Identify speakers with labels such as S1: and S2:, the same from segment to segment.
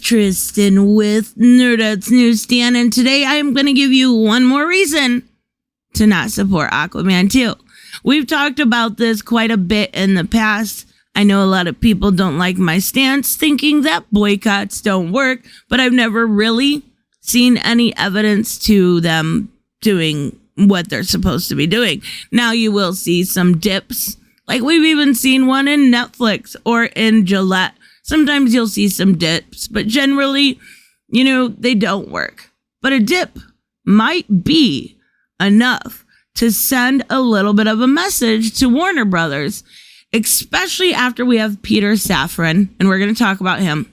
S1: Tristan with Nerdette's Newsstand, and today I am going to give you one more reason to not support Aquaman 2. We've talked about this quite a bit in the past. I know a lot of people don't like my stance, thinking that boycotts don't work, but I've never really seen any evidence to them doing what they're supposed to be doing. Now you will see some dips, like we've even seen one in Netflix or in Gillette. Sometimes you'll see some dips, but generally, they don't work. But a dip might be enough to send a little bit of a message to Warner Brothers, especially after we have Peter Safran, and we're going to talk about him,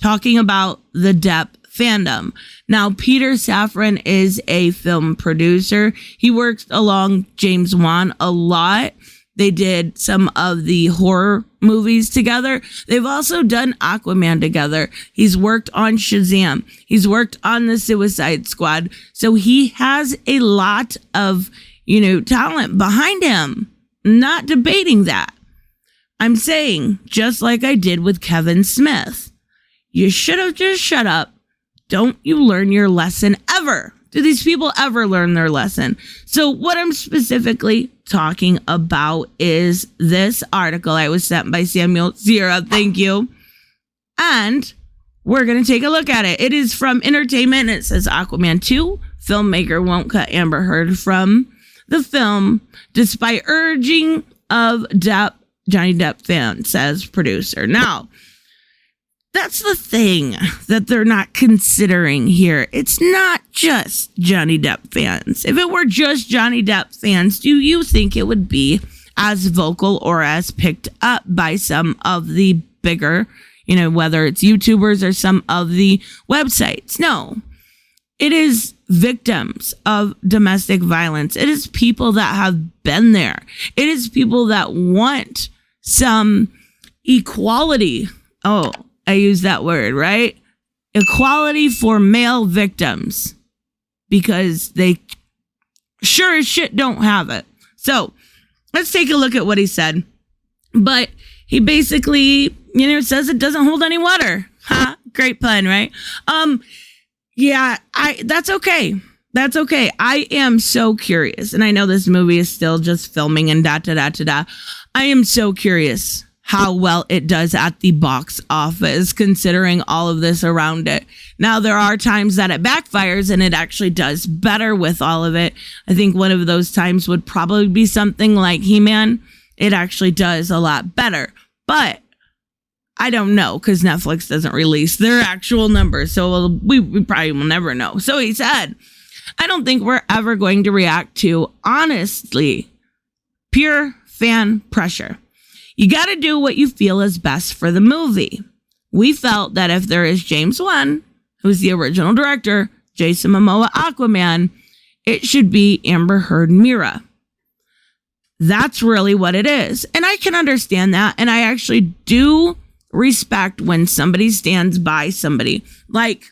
S1: talking about the Depp fandom. Now, Peter Safran is a film producer. He works along James Wan a lot. They did some of the horror movies together. They've also done Aquaman together. He's worked on Shazam. He's worked on the Suicide Squad. So he has a lot of, talent behind him. Not debating that. I'm saying, just like I did with Kevin Smith, you should have just shut up. Don't you learn your lesson ever? Do these people ever learn their lesson? So what I'm specifically talking about is this article I was sent by Samuel Zira. Thank you. And we're going to take a look at it. It is from Entertainment, and it says Aquaman 2, filmmaker won't cut Amber Heard from the film despite urging of Johnny Depp fan, says producer. Now, that's the thing that they're not considering here. It's not just Johnny Depp fans. If it were just Johnny Depp fans, do you think it would be as vocal or as picked up by some of the bigger, whether it's YouTubers or some of the websites? No. It is victims of domestic violence. It is people that have been there. It is people that want some equality. Oh, I use that word, right? Equality for male victims, because they sure as shit don't have it. So let's take a look at what he said. But he basically, says it doesn't hold any water. Ha, great pun, right? Yeah, that's okay. That's okay. I am so curious. And I know this movie is still just filming and I am so curious how well it does at the box office, considering all of this around it. Now, there are times that it backfires and it actually does better with all of it. I think one of those times would probably be something like He-Man. It actually does a lot better. But I don't know, because Netflix doesn't release their actual numbers, so we probably will never know. So he said, I don't think we're ever going to react to, honestly, pure fan pressure. You got to do what you feel is best for the movie. We felt that if there is James Wan, who's the original director, Jason Momoa Aquaman, it should be Amber Heard Mira. That's really what it is. And I can understand that. And I actually do respect when somebody stands by somebody, like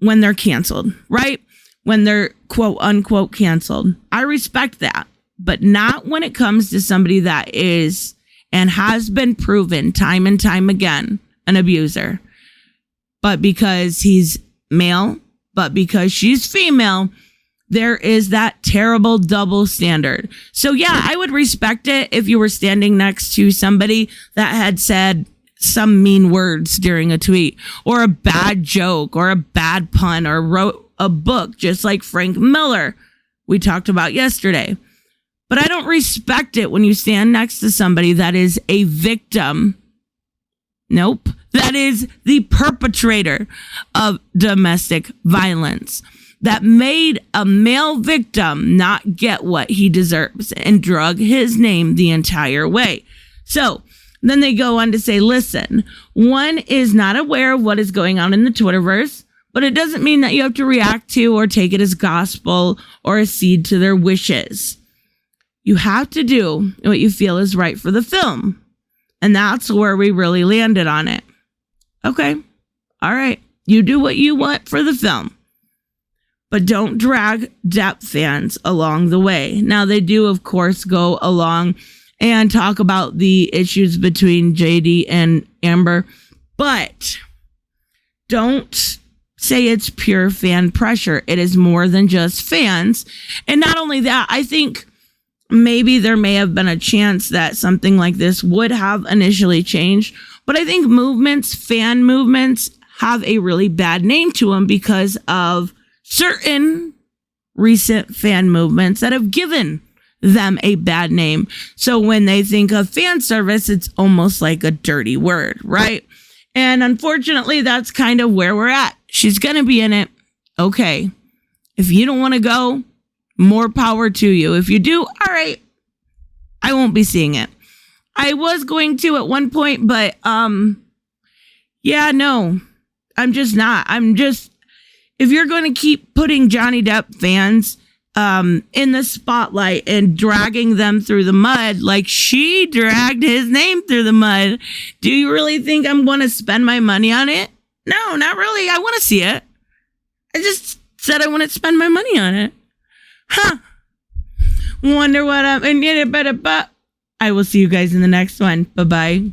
S1: when they're canceled, right? When they're quote unquote canceled. I respect that, but not when it comes to somebody that is and has been proven time and time again an abuser. But because he's male, but because she's female, there is that terrible double standard. So yeah, I would respect it if you were standing next to somebody that had said some mean words during a tweet, or a bad joke, or a bad pun, or wrote a book, just like Frank Miller we talked about yesterday. But I don't respect it when you stand next to somebody that is a victim. Nope. That is the perpetrator of domestic violence that made a male victim not get what he deserves and drug his name the entire way. So then they go on to say, listen, one is not aware of what is going on in the Twitterverse, but it doesn't mean that you have to react to or take it as gospel or accede to their wishes. You have to do what you feel is right for the film. And that's where we really landed on it. Okay. All right. You do what you want for the film. But don't drag Depp fans along the way. Now, they do, of course, go along and talk about the issues between JD and Amber. But don't say it's pure fan pressure. It is more than just fans. And not only that, I think maybe there may have been a chance that something like this would have initially changed. But I think fan movements, have a really bad name to them because of certain recent fan movements that have given them a bad name. So when they think of fan service, it's almost like a dirty word, right? And unfortunately, that's kind of where we're at. She's going to be in it. Okay. If you don't want to go, more power to you. If you do, all right, I won't be seeing it. I was going to at one point, but yeah, no, I'm just not. If you're going to keep putting Johnny Depp fans in the spotlight and dragging them through the mud like she dragged his name through the mud, do you really think I'm going to spend my money on it? No, not really. I want to see it. I just said I want to spend my money on it. Huh. Wonder what I'm in it, but I will see you guys in the next one. Bye-bye.